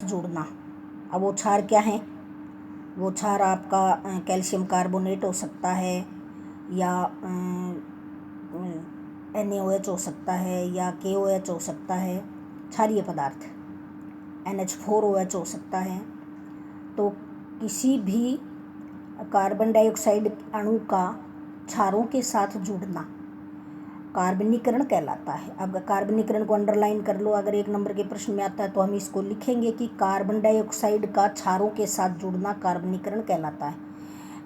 जुड़ना। अब वो क्षार क्या है? वो क्षार आपका कैल्शियम कार्बोनेट हो सकता है, या NaOH हो सकता है, या KOH हो सकता है, क्षारीय पदार्थ। NH4OH हो सकता है। तो किसी भी कार्बन डाइऑक्साइड अणु का क्षारों के साथ जुड़ना कार्बनीकरण कहलाता है। अब कार्बनीकरण को अंडरलाइन कर लो, अगर 1 नंबर के प्रश्न में आता है तो हम इसको लिखेंगे कि कार्बन डाइऑक्साइड का क्षारों के साथ जुड़ना कार्बनीकरण कहलाता है।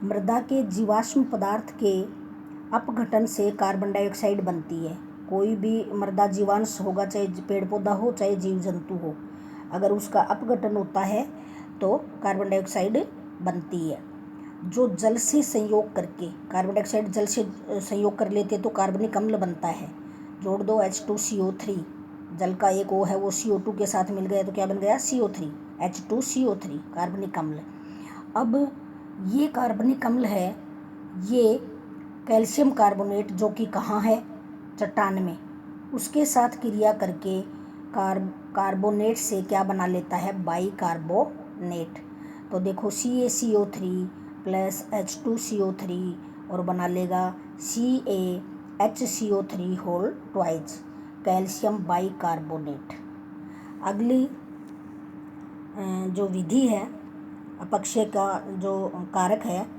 मृदा के जीवाश्म पदार्थ के अपघटन से कार्बन डाइऑक्साइड बनती है। कोई भी मृदा जीवांश होगा, चाहे पेड़ पौधा हो चाहे जीव जंतु हो, अगर उसका अपघटन होता है तो कार्बन डाइऑक्साइड बनती है। जो जल से संयोग करके कार्बन डाइऑक्साइड जल से संयोग कर लेते तो कार्बनिक अम्ल बनता है। जोड़ दो H2CO3, जल का एक O है वो CO2 के साथ मिल गया तो क्या बन गया? CO3, H2CO3 कार्बनिक अम्ल। अब ये कार्बनिक अम्ल है, ये कैल्शियम कार्बोनेट जो कि कहाँ है? चट्टान में, उसके साथ क्रिया करके कार्बोनेट से क्या बना लेता है? बाइकार्बोनेट। तो देखो CaCO3 प्लस H2CO3 और बना लेगा CaHCO3 whole twice, calcium bicarbonate. अगली जो विधि है, अपक्षय का जो कारक है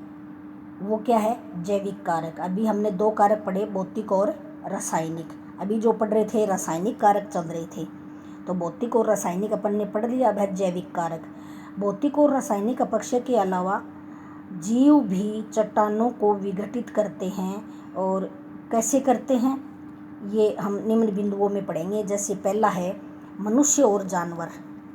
वो क्या है? जैविक कारक। अभी हमने 2 कारक पढ़े, भौतिक और रासायनिक। अभी जो पढ़ रहे थे रासायनिक कारक चल रहे थे, तो भौतिक और रासायनिक अपन ने पढ़ लिया। अब है जैविक कारक। भौतिक और रासायनिक अपक्षय के अलावा जीव भी चट्टानों को विघटित करते हैं। और कैसे करते हैं ये हम निम्न बिंदुओं में पढ़ेंगे। जैसे पहला है मनुष्य और जानवर।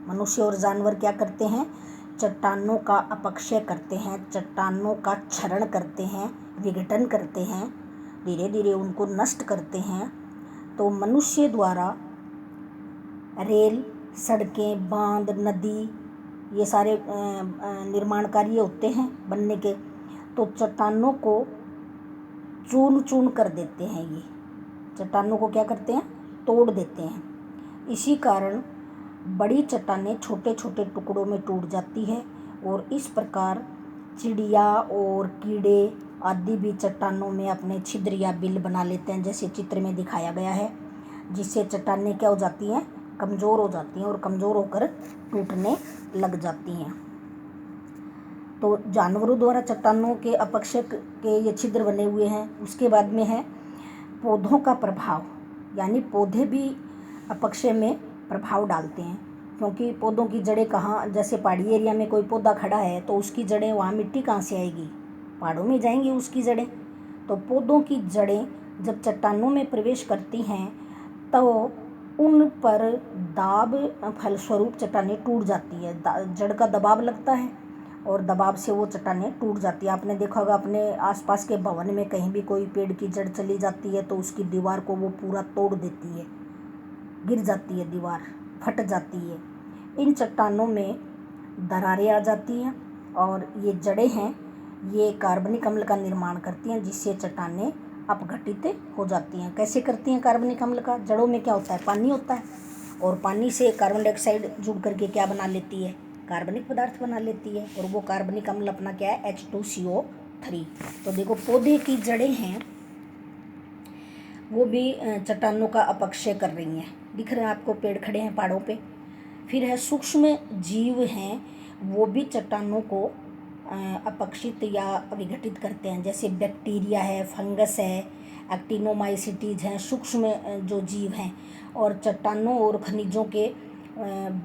मनुष्य और जानवर क्या करते हैं? चट्टानों का अपक्षय करते हैं, चट्टानों का क्षरण करते हैं, विघटन करते हैं, धीरे धीरे उनको नष्ट करते हैं। तो मनुष्य द्वारा रेल, सड़कें, बांध, नदी, ये सारे निर्माण कार्य होते हैं बनने के, तो चट्टानों को चूर्ण चूर्ण कर देते हैं। ये चट्टानों को क्या करते हैं? तोड़ देते हैं। इसी कारण बड़ी चट्टानें छोटे छोटे टुकड़ों में टूट जाती है, और इस प्रकार चिड़िया और कीड़े आदि भी चट्टानों में अपने छिद्र या बिल बना लेते हैं, जैसे चित्र में दिखाया गया है। जिससे चट्टानें क्या हो जाती हैं? कमज़ोर हो जाती हैं और कमज़ोर होकर टूटने लग जाती हैं। तो जानवरों द्वारा चट्टानों के अपक्षय के ये छिद्र बने हुए हैं। उसके बाद में है पौधों का प्रभाव, यानी पौधे भी अपक्षय में प्रभाव डालते हैं। क्योंकि पौधों की जड़ें कहाँ, जैसे पहाड़ी एरिया में कोई पौधा खड़ा है तो उसकी जड़ें, वहाँ मिट्टी कहाँ से आएगी? पहाड़ों में जाएंगी उसकी जड़ें। तो पौधों की जड़ें जब चट्टानों में प्रवेश करती हैं तो उन पर दाब फलस्वरूप चट्टानें टूट जाती है। जड़ का दबाव लगता है और दबाव से वो चट्टानें टूट जाती है। आपने देखा होगा अपने आसपास के भवन में कहीं भी कोई पेड़ की जड़ चली जाती है तो उसकी दीवार को वो पूरा तोड़ देती है, गिर जाती है, दीवार फट जाती है। इन चट्टानों में दरारें आ जाती हैं और ये जड़ें हैं, ये कार्बनिक अम्ल का निर्माण करती हैं, जिससे चट्टानें अपघटित हो जाती हैं। कैसे करती हैं कार्बनिक अम्ल का? जड़ों में क्या होता है? पानी होता है, और पानी से कार्बन डाइऑक्साइड जुड़ करके क्या बना लेती है? कार्बनिक पदार्थ बना लेती है, और वो कार्बनिक अम्ल अपना क्या है? H2CO3। तो देखो पौधे की जड़ें हैं वो भी चट्टानों का अपक्षय कर रही हैं। दिख रहे हैं आपको पेड़ खड़े हैं पहाड़ों पे। फिर है सूक्ष्म जीव हैं, वो भी चट्टानों को अपक्षित या विघटित करते हैं। जैसे बैक्टीरिया है, फंगस है, एक्टिनोमाइसिटीज हैं, सूक्ष्म जो जीव हैं। और चट्टानों और खनिजों के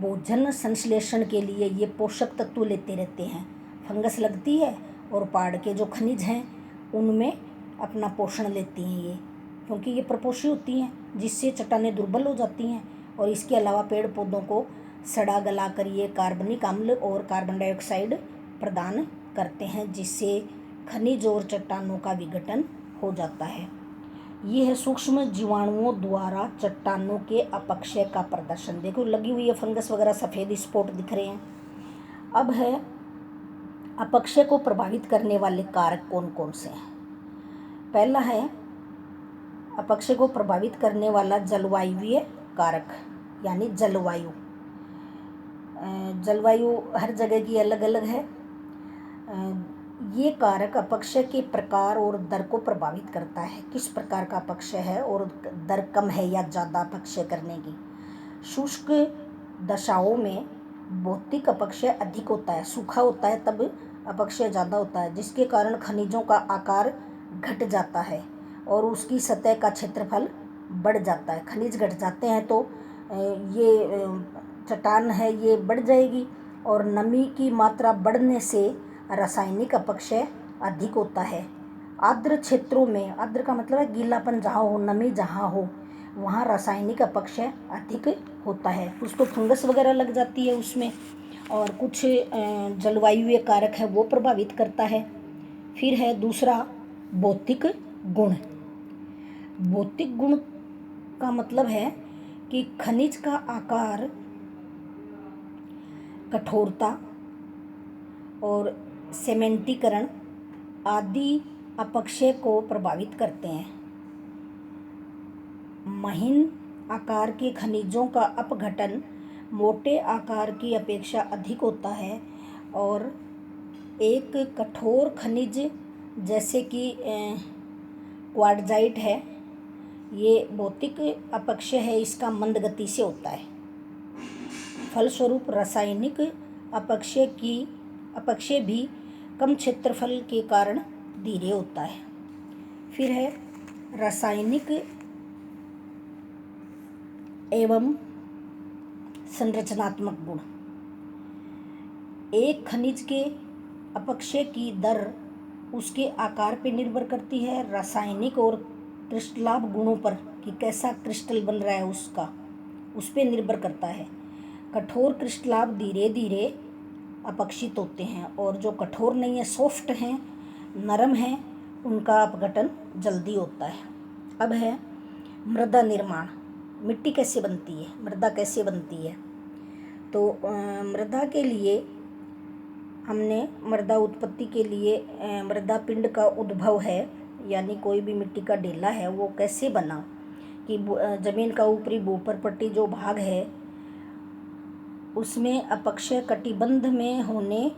भोजन संश्लेषण के लिए ये पोषक तत्व लेते रहते हैं। फंगस लगती है और पहाड़ के जो खनिज हैं उनमें अपना पोषण लेती हैं ये, क्योंकि ये प्रपोषी होती हैं, जिससे चट्टानें दुर्बल हो जाती हैं। और इसके अलावा पेड़ पौधों को सड़ा गला कर ये कार्बनिक अम्ल और कार्बन डाइऑक्साइड प्रदान करते हैं, जिससे खनिज और चट्टानों का विघटन हो जाता है। ये है सूक्ष्म जीवाणुओं द्वारा चट्टानों के अपक्षय का प्रदर्शन। देखो लगी हुई है फंगस वगैरह, सफ़ेद स्पॉट दिख रहे हैं। अब है अपक्षय को प्रभावित करने वाले कारक कौन कौन से हैं। पहला है अपक्षय को प्रभावित करने वाला जलवायुवीय कारक, यानी जलवायु। जलवायु हर जगह की अलग अलग है। ये कारक अपक्षय के प्रकार और दर को प्रभावित करता है। किस प्रकार का अपक्षय है और दर कम है या ज़्यादा अपक्षय करने की। शुष्क दशाओं में भौतिक अपक्षय अधिक होता है, सूखा होता है तब अपक्षय ज़्यादा होता है, जिसके कारण खनिजों का आकार घट जाता है और उसकी सतह का क्षेत्रफल बढ़ जाता है। खनिज घट जाते हैं तो ये चट्टान है ये बढ़ जाएगी और नमी की मात्रा बढ़ने से रासायनिक अपक्षय अधिक होता है। आर्द्र क्षेत्रों में, आर्द्र का मतलब है गीलापन जहाँ हो, नमी जहाँ हो, वहाँ रासायनिक अपक्षय अधिक होता है। कुछ तो फंगस वगैरह लग जाती है उसमें और कुछ जलवायु कारक है वो प्रभावित करता है। फिर है दूसरा भौतिक गुण। भौतिक गुण का मतलब है कि खनिज का आकार, कठोरता और सेमेंटीकरण आदि अपक्षय को प्रभावित करते हैं। महीन आकार के खनिजों का अपघटन मोटे आकार की अपेक्षा अधिक होता है और एक कठोर खनिज जैसे कि क्वार्ट्जाइट है, ये भौतिक अपक्षय है, इसका मंद गति से होता है। फलस्वरूप रासायनिक अपक्षय भी कम क्षेत्रफल के कारण धीरे होता है। फिर है रासायनिक एवं संरचनात्मक गुण। एक खनिज के अपक्षय की दर उसके आकार पर निर्भर करती है, रासायनिक और क्रिस्टलाभ गुणों पर कि कैसा क्रिस्टल बन रहा है उसका, उस पर निर्भर करता है। कठोर क्रिस्टलाभ धीरे धीरे अपक्षित होते हैं और जो कठोर नहीं है, सॉफ्ट हैं, नरम हैं, उनका अपघटन जल्दी होता है। अब है मृदा निर्माण। मिट्टी कैसे बनती है, मृदा कैसे बनती है। तो मृदा के लिए हमने मृदा उत्पत्ति के लिए मृदा पिंड का उद्भव है, यानी कोई भी मिट्टी का ढेला है वो कैसे बना कि जमीन का ऊपरी भूपरपट्टी जो भाग है उसमें अपक्षय कटिबंध में होने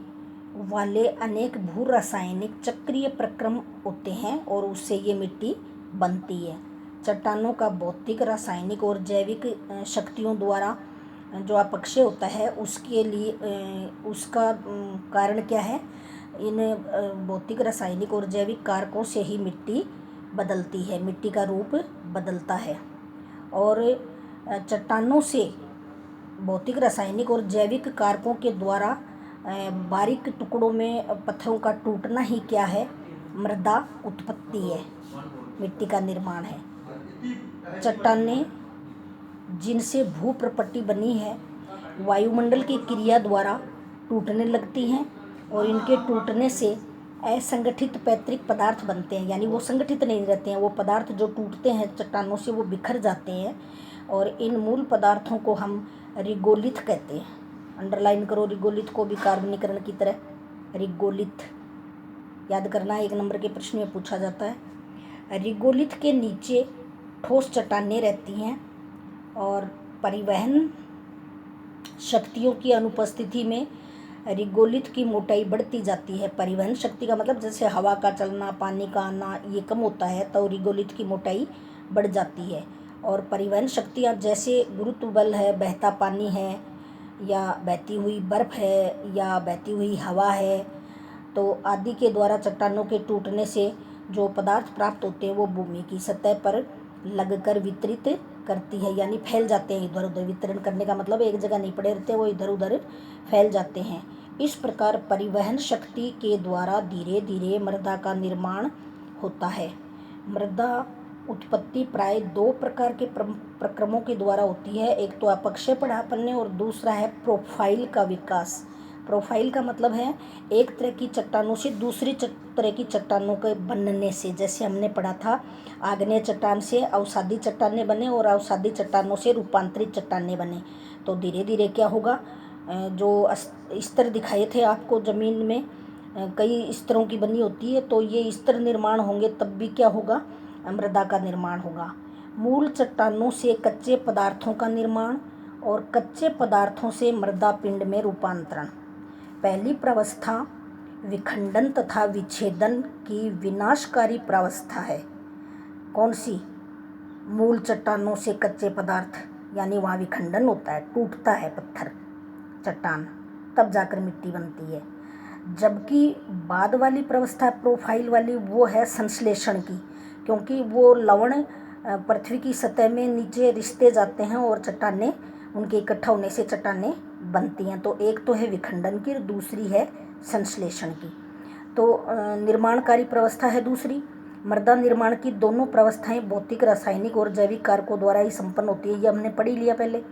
वाले अनेक भू रासायनिक चक्रीय प्रक्रम होते हैं और उससे ये मिट्टी बनती है। चट्टानों का भौतिक, रासायनिक और जैविक शक्तियों द्वारा जो अपक्षय होता है उसके लिए उसका कारण क्या है। इन भौतिक, रासायनिक और जैविक कारकों से ही मिट्टी बदलती है, मिट्टी का रूप बदलता है। और चट्टानों से भौतिक, रासायनिक और जैविक कारकों के द्वारा बारीक टुकड़ों में पत्थरों का टूटना ही क्या है, मृदा उत्पत्ति है, मिट्टी का निर्माण है। चट्टानें जिनसे भूप्रपट्टी बनी है वायुमंडल की क्रिया द्वारा टूटने लगती हैं और इनके टूटने से असंगठित पैतृक पदार्थ बनते हैं, यानी वो संगठित नहीं रहते हैं। वो पदार्थ जो टूटते हैं चट्टानों से वो बिखर जाते हैं और इन मूल पदार्थों को हम रिगोलिथ कहते हैं। अंडरलाइन करो रिगोलिथ को भी, कार्बनीकरण की तरह रिगोलिथ याद करना, 1 नंबर के प्रश्न में पूछा जाता है। रिगोलिथ के नीचे ठोस चट्टानें रहती हैं और परिवहन शक्तियों की अनुपस्थिति में रिगोलिथ की मोटाई बढ़ती जाती है। परिवहन शक्ति का मतलब जैसे हवा का चलना, पानी का आना, ये कम होता है तो रिगोलिथ की मोटाई बढ़ जाती है। और परिवहन शक्तियाँ जैसे गुरुत्व बल है, बहता पानी है या बहती हुई बर्फ़ है या बहती हुई हवा है, तो आदि के द्वारा चट्टानों के टूटने से जो पदार्थ प्राप्त होते हैं वो भूमि की सतह पर लगकर वितरित करती है, यानी फैल जाते हैं इधर उधर। वितरण करने का मतलब एक जगह नहीं पड़े रहते, वो इधर उधर फैल जाते हैं। इस प्रकार परिवहन शक्ति के द्वारा धीरे धीरे मृदा का निर्माण होता है। मृदा उत्पत्ति प्राय 2 प्रकार के प्रक्रमों के द्वारा होती है। एक तो अपक्षय पढ़ा अपन ने और दूसरा है प्रोफाइल का विकास। प्रोफाइल का मतलब है एक तरह की चट्टानों से दूसरी तरह की चट्टानों के बनने से। जैसे हमने पढ़ा था आग्नेय चट्टान से अवसादी चट्टानें बने और अवसादी चट्टानों से रूपांतरित चट्टानें बने। तो धीरे धीरे क्या होगा, जो स्तर दिखाए थे आपको ज़मीन में कई स्तरों की बनी होती है, तो ये स्तर निर्माण होंगे तब भी क्या होगा, मृदा का निर्माण होगा। मूल चट्टानों से कच्चे पदार्थों का निर्माण और कच्चे पदार्थों से मृदा पिंड में रूपांतरण। पहली प्रावस्था विखंडन तथा विच्छेदन की विनाशकारी प्रावस्था है। कौन सी? मूल चट्टानों से कच्चे पदार्थ, यानी वहाँ विखंडन होता है, टूटता है पत्थर चट्टान, तब जाकर मिट्टी बनती है। जबकि बाद वाली प्रावस्था प्रोफाइल वाली वो है संश्लेषण की, क्योंकि वो लवण पृथ्वी की सतह में नीचे रिसते जाते हैं और चट्टानें, उनके इकट्ठा होने से चट्टानें बनती हैं। तो एक तो है विखंडन की, दूसरी है संश्लेषण की। तो निर्माणकारी प्रावस्था है दूसरी। मृदा निर्माण की दोनों प्रावस्थाएं भौतिक, रासायनिक और जैविक कारकों द्वारा ही संपन्न होती है। ये हमने पढ़ ही लिया पहले।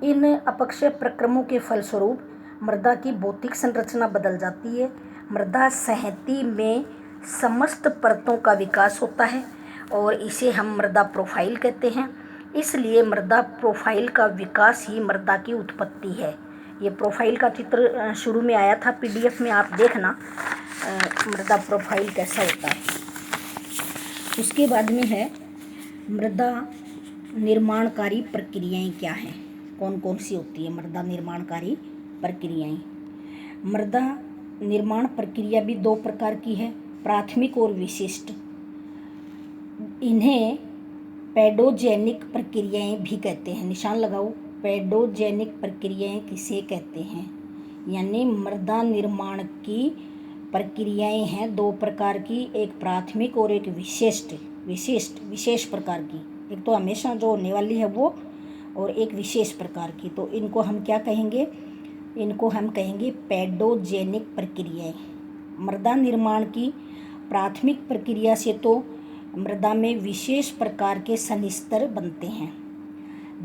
इन अपक्षय प्रक्रमों के फलस्वरूप मृदा की भौतिक संरचना बदल जाती है। मृदा संहति में समस्त परतों का विकास होता है और इसे हम मृदा प्रोफाइल कहते हैं। इसलिए मृदा प्रोफाइल का विकास ही मृदा की उत्पत्ति है। ये प्रोफाइल का चित्र शुरू में आया था PDF में, आप देखना मृदा प्रोफाइल कैसा होता है। उसके बाद में है मृदा निर्माणकारी प्रक्रियाएं क्या हैं, कौन कौन सी होती है मृदा निर्माणकारी प्रक्रियाएं। मृदा निर्माण प्रक्रिया भी दो प्रकार की है, प्राथमिक और विशिष्ट। इन्हें पेडोजेनिक प्रक्रियाएं भी कहते हैं। निशान लगाओ, पेडोजेनिक प्रक्रियाएं किसे कहते हैं? यानी मृदा निर्माण की प्रक्रियाएं हैं दो प्रकार की, एक प्राथमिक और एक विशेष प्रकार की। एक तो हमेशा जो होने वाली है वो, और एक विशेष प्रकार की। तो इनको हम क्या कहेंगे? इनको हम कहेंगे पेडोजेनिक प्रक्रियाएं। मृदा निर्माण की प्राथमिक प्रक्रिया से तो मृदा में विशेष प्रकार के सनिस्तर बनते हैं,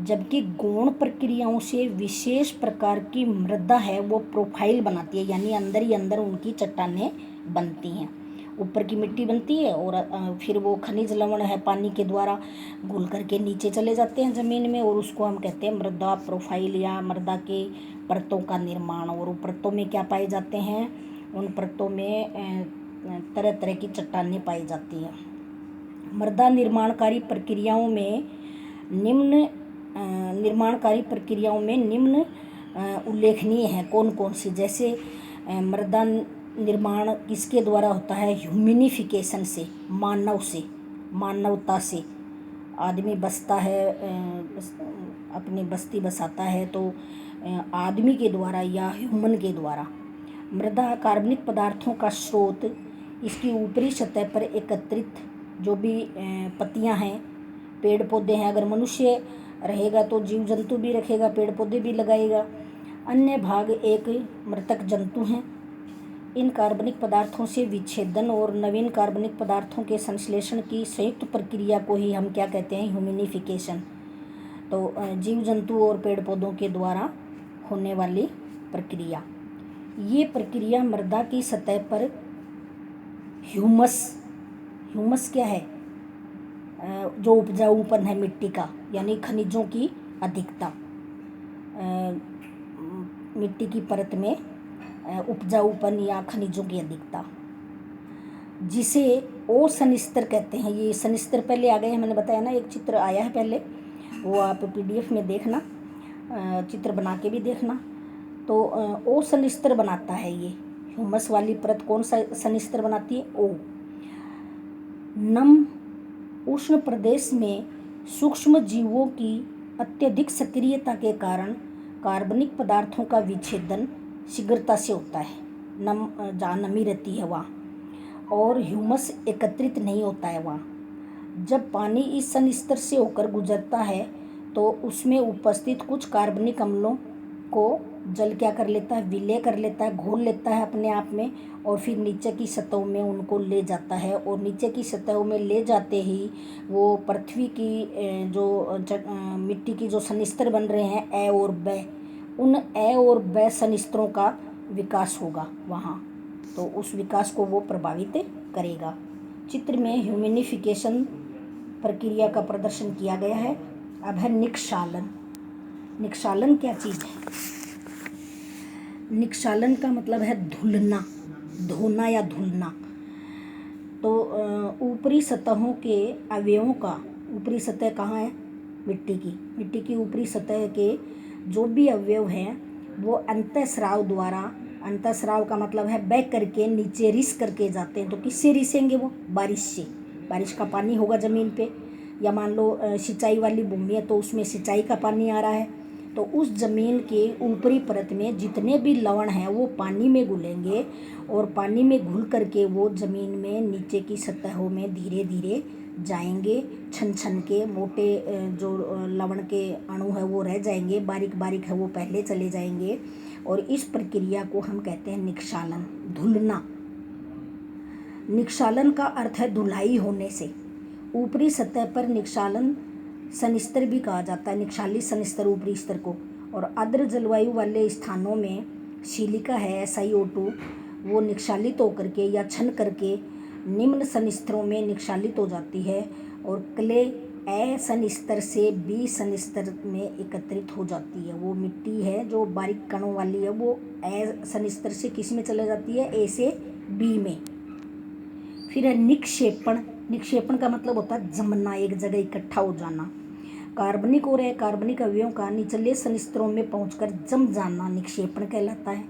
जबकि गौण प्रक्रियाओं से विशेष प्रकार की मृदा है वो प्रोफाइल बनाती है, यानी अंदर ही अंदर उनकी चट्टानें बनती हैं। ऊपर की मिट्टी बनती है और फिर वो खनिज लवण है पानी के द्वारा घुल करके नीचे चले जाते हैं ज़मीन में, और उसको हम कहते हैं मृदा प्रोफाइल या मृदा के परतों का निर्माण। और उन परतों में क्या पाए जाते हैं? उन परतों में तरह तरह की चट्टानें पाई जाती हैं। मृदा निर्माणकारी प्रक्रियाओं में निम्न उल्लेखनीय हैं कौन कौन सी? जैसे मृदा निर्माण किसके द्वारा होता है? ह्यूमिनिफिकेशन से, मानवता से। आदमी बसता है, अपनी बस्ती बसाता है तो आदमी के द्वारा या ह्यूमन के द्वारा। मृदा कार्बनिक पदार्थों का स्रोत इसकी ऊपरी सतह पर एकत्रित जो भी पत्तियां हैं, पेड़ पौधे हैं। अगर मनुष्य रहेगा तो जीव जंतु भी रखेगा, पेड़ पौधे भी लगाएगा। अन्य भाग एक मृतक जंतु हैं। इन कार्बनिक पदार्थों से विच्छेदन और नवीन कार्बनिक पदार्थों के संश्लेषण की संयुक्त प्रक्रिया को ही हम क्या कहते हैं? ह्यूमिनिफिकेशन। तो जीव जंतु और पेड़ पौधों के द्वारा होने वाली प्रक्रिया। ये प्रक्रिया मृदा की सतह पर ह्यूमस क्या है? जो उपजाऊपन है मिट्टी का, यानी खनिजों की अधिकता, मिट्टी की परत में उपजाऊपन या खनिजों की अधिकता, जिसे ओ सनिस्तर कहते हैं। ये सनिस्तर पहले आ गए हैं, मैंने बताया ना, एक चित्र आया है पहले, वो आप PDF में देखना, चित्र बना के भी देखना। तो ओ सनिस्तर बनाता है ये ह्यूमस वाली परत। कौन सा सनिस्तर बनाती है? ओ। नम उष्ण प्रदेश में सूक्ष्म जीवों की अत्यधिक सक्रियता के कारण कार्बनिक पदार्थों का विच्छेदन शीघ्रता से होता है। जहाँ नमी रहती है वहाँ, और ह्यूमस एकत्रित नहीं होता है वहाँ। जब पानी इस सनिस्तर से होकर गुजरता है तो उसमें उपस्थित कुछ कार्बनिक अम्लों को जल क्या कर लेता है? विलय कर लेता है, घोल लेता है अपने आप में, और फिर नीचे की सतहों में उनको ले जाता है। और नीचे की सतहों में ले जाते ही वो पृथ्वी की जो मिट्टी की जो सनिस्तर बन रहे हैं ए और ब, उन ए और ब सनिस्तरों का विकास होगा वहाँ, तो उस विकास को वो प्रभावित करेगा। चित्र में ह्यूमिनिफिकेशन प्रक्रिया का प्रदर्शन किया गया है। अब है निक्षालन। निक्षालन क्या चीज़ है? निक्षालन का मतलब है धुलना, धोना या धुलना। तो ऊपरी सतहों के अवयवों का, ऊपरी सतह कहाँ है? मिट्टी की ऊपरी सतह के जो भी अवयव हैं वो अंतःस्राव द्वारा, अंतःस्राव का मतलब है बह करके नीचे रिस करके जाते हैं। तो किससे रिसेंगे वो? बारिश से। बारिश का पानी होगा ज़मीन पे, या मान लो सिंचाई वाली भूमि है तो उसमें सिंचाई का पानी आ रहा है, तो उस ज़मीन के ऊपरी परत में जितने भी लवण हैं वो पानी में घुलेंगे, और पानी में घुल करके वो ज़मीन में नीचे की सतहों में धीरे धीरे जाएंगे। छन छन के मोटे जो लवण के अणु है वो रह जाएंगे, बारीक बारीक है वो पहले चले जाएंगे, और इस प्रक्रिया को हम कहते हैं निक्षालन, धुलना। निक्षालन का अर्थ है धुलाई होने से। ऊपरी सतह पर निक्षालन सनिस्तर भी कहा जाता है, निक्षालित सनिस्तर ऊपरी स्तर को। और आर्द्र जलवायु वाले स्थानों में सिलिका है SiO2, वो निक्षालित होकर के या छन करके निम्न सनिस्तरों में निक्षालित हो जाती है, और क्ले ए सनिस्तर से बी सनिस्तर में एकत्रित हो जाती है। वो मिट्टी है जो बारीक कणों वाली है वो ए सनिस्तर से किस में चले जाती है? ए से बी में। फिर है निक्षेपण। निक्षेपण का मतलब होता है जमना, एक जगह इकट्ठा हो जाना। कार्बनिक और अकार्बनिक अवयवों का निचले सनिस्तरों में पहुंचकर जम जाना निक्षेपण कहलाता है।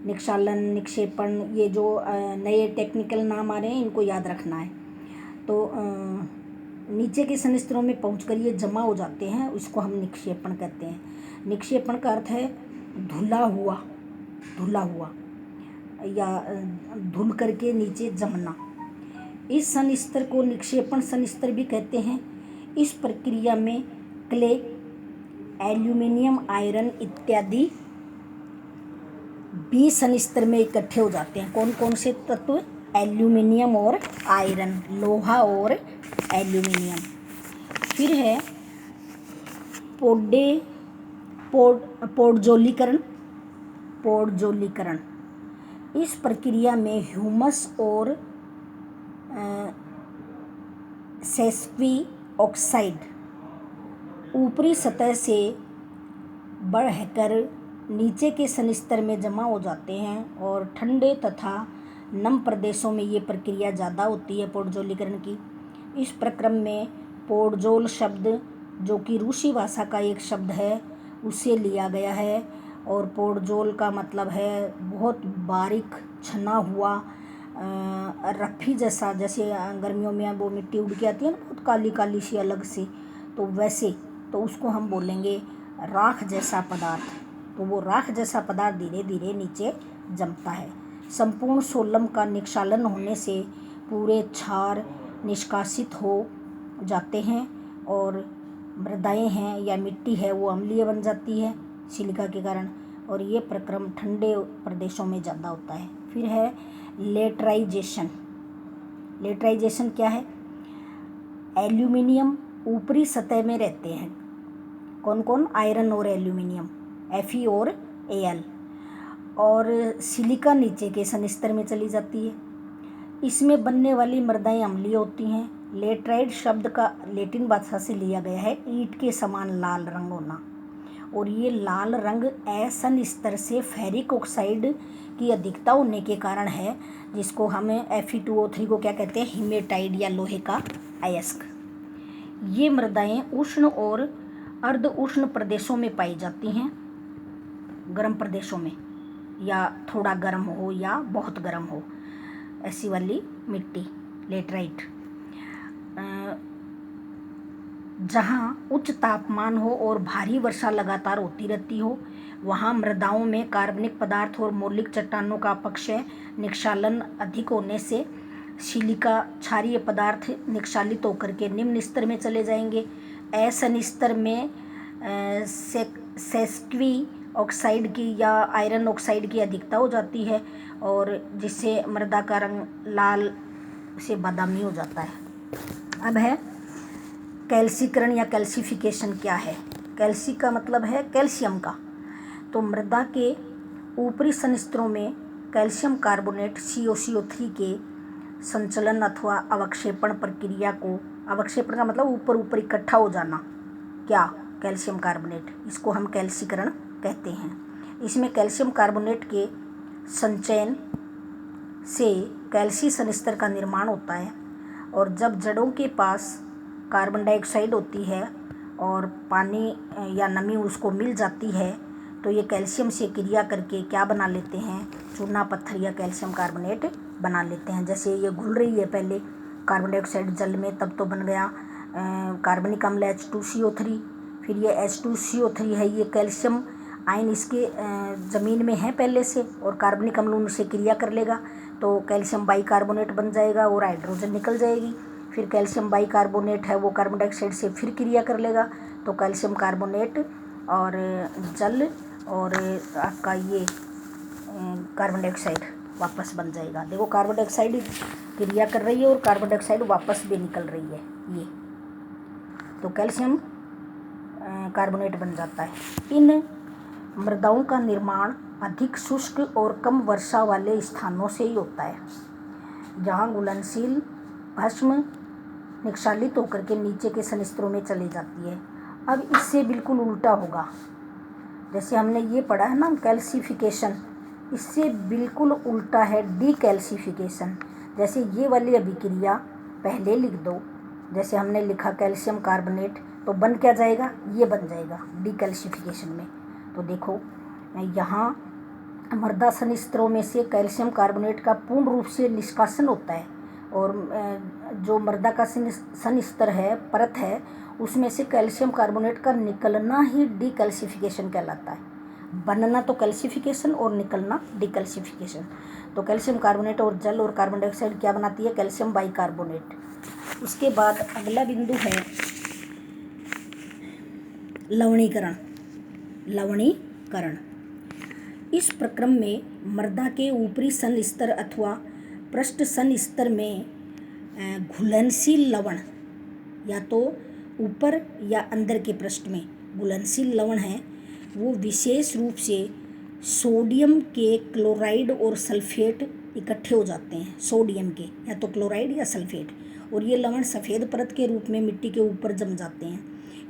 निक्षालन, निक्षेपण, ये जो नए टेक्निकल नाम आ रहे हैं इनको याद रखना है। तो नीचे के सनिस्तरों में पहुंचकर ये जमा हो जाते हैं, उसको हम निक्षेपण कहते हैं। निक्षेपण का अर्थ है धुला हुआ, धुला हुआ या धुल करके नीचे जमना। इस सनिस्तर को निक्षेपण सनिस्तर भी कहते हैं। इस प्रक्रिया में क्ले, एल्यूमिनियम, आयरन इत्यादि बी सनिस्तर में इकट्ठे हो जाते हैं। कौन कौन से तत्व? एल्यूमिनियम और आयरन, लोहा और एल्यूमिनियम। फिर है पोडजोलीकरण। पोडजोलीकरण इस प्रक्रिया में ह्यूमस और सेस्फी ऑक्साइड ऊपरी सतह से बढ़कर नीचे के सनिस्तर में जमा हो जाते हैं, और ठंडे तथा नम प्रदेशों में ये प्रक्रिया ज़्यादा होती है पोडजोलीकरण की। इस प्रक्रम में पोडजोल शब्द, जो कि रूसी भाषा का एक शब्द है, उसे लिया गया है। और पोडजोल का मतलब है बहुत बारीक छना हुआ रफ़ी जैसा, जैसे गर्मियों में वो मिट्टी उड़ के आती है ना बहुत काली काली सी अलग से, तो वैसे, तो उसको हम बोलेंगे राख जैसा पदार्थ। तो वो राख जैसा पदार्थ धीरे धीरे नीचे जमता है। संपूर्ण सोलम का निक्षालन होने से पूरे क्षार निष्कासित हो जाते हैं, और मृदाएं हैं या मिट्टी है वो अम्लीय बन जाती है सिलिका के कारण, और ये प्रक्रम ठंडे प्रदेशों में ज़्यादा होता है। फिर है लेटराइजेशन। लेटराइजेशन क्या है? एल्यूमिनियम ऊपरी सतह में रहते हैं। कौन कौन? आयरन और एल्यूमिनियम, Fe और Al, और सिलिका नीचे के सनिस्तर में चली जाती है। इसमें बनने वाली मृदाएं अम्लीय होती हैं। लेटराइट शब्द का लैटिन भाषा से लिया गया है ईंट के समान लाल रंग होना, और ये लाल रंग असनिस्तर से फेरिक ऑक्साइड की अधिकता होने के कारण है, जिसको हम Fe2O3 को क्या कहते हैं? हीमेटाइड या लोहे का अयस्क। ये मृदाएं उष्ण और अर्ध उष्ण प्रदेशों में पाई जाती हैं, गर्म प्रदेशों में, या थोड़ा गर्म हो या बहुत गर्म हो, ऐसी वाली मिट्टी लेटराइट। जहाँ उच्च तापमान हो और भारी वर्षा लगातार होती रहती हो, वहाँ मृदाओं में कार्बनिक पदार्थ और मौलिक चट्टानों का अपक्षय निक्षालन अधिक होने से सिलिका क्षारीय पदार्थ निक्षालित होकर के निम्न स्तर में चले जाएंगे। असनिस्तर में सेस्क्वी ऑक्साइड की या आयरन ऑक्साइड की अधिकता हो जाती है, और जिससे मृदा का रंग लाल से बादामी हो जाता है। अब है कैल्सीकरण या कैल्सिफिकेशन। क्या है? कैल्सी का मतलब है कैल्शियम का। तो मृदा के ऊपरी सनिस्तरों में कैल्शियम कार्बोनेट COCO3 के संचलन अथवा अवक्षेपण प्रक्रिया को, अवक्षेपण का मतलब ऊपर ऊपर इकट्ठा हो जाना, क्या? कैल्शियम कार्बोनेट, इसको हम कैल्सीकरण कहते हैं। इसमें कैल्शियम कार्बोनेट के संचयन से कैल्सी सनिस्तर का निर्माण होता है, और जब जड़ों के पास कार्बन डाइऑक्साइड होती है और पानी या नमी उसको मिल जाती है तो ये कैल्शियम से क्रिया करके क्या बना लेते हैं, चूना पत्थर या कैल्शियम कार्बोनेट बना लेते हैं। जैसे ये घुल रही है पहले कार्बन डाइऑक्साइड जल में, तब तो बन गया कार्बनिक अम्ल H2CO3, फिर ये H2CO3 है, ये कैल्शियम आयन इसके ज़मीन में है पहले से और कार्बनिक अम्ल उनसे क्रिया कर लेगा तो कैल्शियम बाइकार्बोनेट बन जाएगा और हाइड्रोजन निकल जाएगी। फिर कैल्शियम बाइकार्बोनेट है वो कार्बन डाइऑक्साइड से फिर क्रिया कर लेगा तो कैल्शियम कार्बोनेट और जल और आपका ये कार्बन डाइऑक्साइड वापस बन जाएगा। देखो कार्बन डाइऑक्साइड क्रिया कर रही है और कार्बन डाइऑक्साइड वापस भी निकल रही है, ये तो कैल्शियम कार्बोनेट बन जाता है। इन मृदाओं का निर्माण अधिक शुष्क और कम वर्षा वाले स्थानों से ही होता है, जहाँ घुलनशील भस्म निक्षालित होकर के नीचे के संस्तरों में चली जाती है। अब इससे बिल्कुल उल्टा होगा, जैसे हमने ये पढ़ा है ना कैल्सिफिकेशन, इससे बिल्कुल उल्टा है डीकैल्सिफिकेशन। जैसे ये वाली अभिक्रिया पहले लिख दो, जैसे हमने लिखा कैल्शियम कार्बोनेट तो बन क्या जाएगा, ये बन जाएगा डीकैल्सिफिकेशन में। तो देखो यहाँ मृदा संस्तरों में से कैल्शियम कार्बोनेट का पूर्ण रूप से निष्कासन होता है और जो मृदा का संस्तर है, परत है, उसमें से कैल्शियम कार्बोनेट का निकलना ही डीकैल्सिफिकेशन कहलाता है। बनना तो कैल्सिफिकेशन और निकलना डीकैल्सिफिकेशन। तो कैल्शियम कार्बोनेट और जल और कार्बन डाइऑक्साइड क्या बनाती है, कैल्शियम बाइकार्बोनेट। उसके बाद अगला बिंदु है लवणीकरण। लवणीकरण इस प्रक्रम में मृदा के ऊपरी सन स्तर अथवा पृष्ठ सन स्तर में घुलनशील लवण, या तो ऊपर या अंदर के पृष्ठ में घुलनशील लवण है, वो विशेष रूप से सोडियम के क्लोराइड और सल्फेट इकट्ठे हो जाते हैं, सोडियम के या तो क्लोराइड या सल्फेट, और ये लवण सफ़ेद परत के रूप में मिट्टी के ऊपर जम जाते हैं।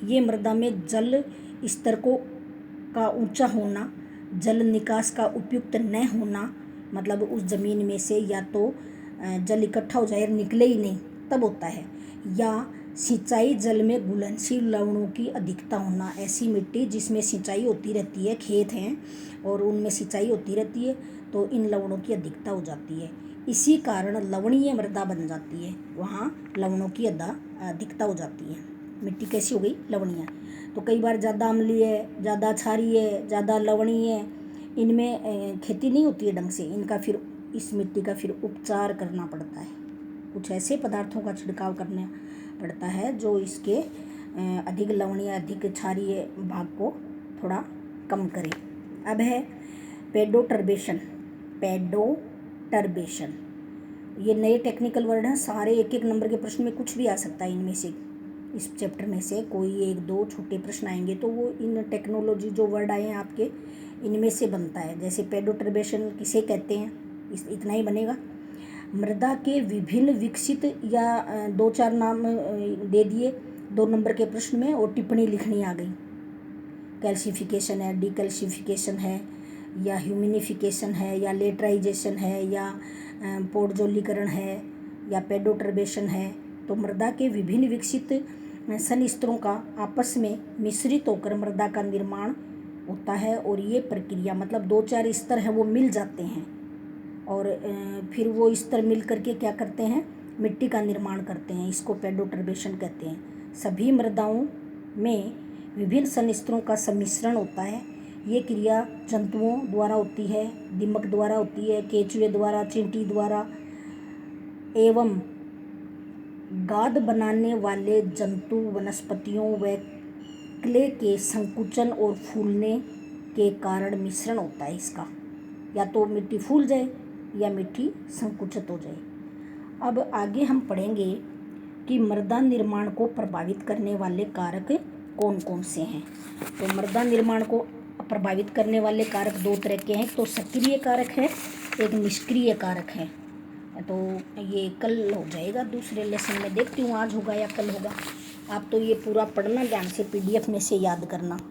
ये मृदा में जल स्तर का ऊंचा होना, जल निकास का उपयुक्त न होना, मतलब उस ज़मीन में से या तो जल इकट्ठा हो जाए, निकले ही नहीं तब होता है, या सिंचाई जल में घुलनशील लवणों की अधिकता होना। ऐसी मिट्टी जिसमें सिंचाई होती रहती है, खेत हैं और उनमें सिंचाई होती रहती है तो इन लवणों की अधिकता हो जाती है, इसी कारण लवणीय मृदा बन जाती है, वहाँ लवणों की अधिकता हो जाती है। मिट्टी कैसी हो गई, लवणीय। तो कई बार ज़्यादा अम्लीय है, ज़्यादा क्षारीय है, ज़्यादा लवणीय है, इनमें खेती नहीं होती है ढंग से, इनका फिर इस मिट्टी का फिर उपचार करना पड़ता है, कुछ ऐसे पदार्थों का छिड़काव करना पड़ता है जो इसके अधिक लवणीय अधिक क्षारीय भाग को थोड़ा कम करे। अब है पेडोटर्बेशन। पेडोटर्बेशन ये नए टेक्निकल वर्ड हैं, सारे एक एक नंबर के प्रश्न में कुछ भी आ सकता है, इनमें से इस चैप्टर में से कोई एक दो छोटे प्रश्न आएंगे तो वो इन टेक्नोलॉजी जो वर्ड आए हैं आपके, इनमें से बनता है। जैसे पेडोटर्बेशन किसे कहते हैं, इतना ही बनेगा। मृदा के विभिन्न विकसित या दो चार नाम दे दिए 2 नंबर के प्रश्न में और टिप्पणी लिखनी आ गई। कैल्सिफिकेशन है, डीकैल्सिफिकेशन है, या ह्यूमिनिफिकेशन है, या लेटराइजेशन है, या पोडजोलीकरण है, या पेडोटर्बेशन है। तो मृदा के विभिन्न विकसित संस्तरों का आपस में मिश्रित होकर मृदा का निर्माण होता है और ये प्रक्रिया मतलब 2-4 स्तर हैं वो मिल जाते हैं और फिर वो स्तर मिल करके क्या करते हैं, मिट्टी का निर्माण करते हैं, इसको पेडोटर्बेशन कहते हैं। सभी मृदाओं में विभिन्न संस्तरों का सम्मिश्रण होता है। ये क्रिया जंतुओं द्वारा होती है, दीमक द्वारा होती है, केंचुए द्वारा, चींटी द्वारा एवं गाद बनाने वाले जंतु, वनस्पतियों व क्ले के संकुचन और फूलने के कारण मिश्रण होता है इसका, या तो मिट्टी फूल जाए या मिट्टी संकुचित हो जाए। अब आगे हम पढ़ेंगे कि मृदा निर्माण को प्रभावित करने वाले कारक कौन कौन से हैं। तो मृदा निर्माण को प्रभावित करने वाले कारक 2 तरह के हैं, तो सक्रिय कारक है, एक निष्क्रिय कारक है। तो ये कल हो जाएगा दूसरे लेसन में, देखती हूँ आज होगा या कल होगा। आप तो ये पूरा पढ़ना ध्यान से, PDF में से याद करना।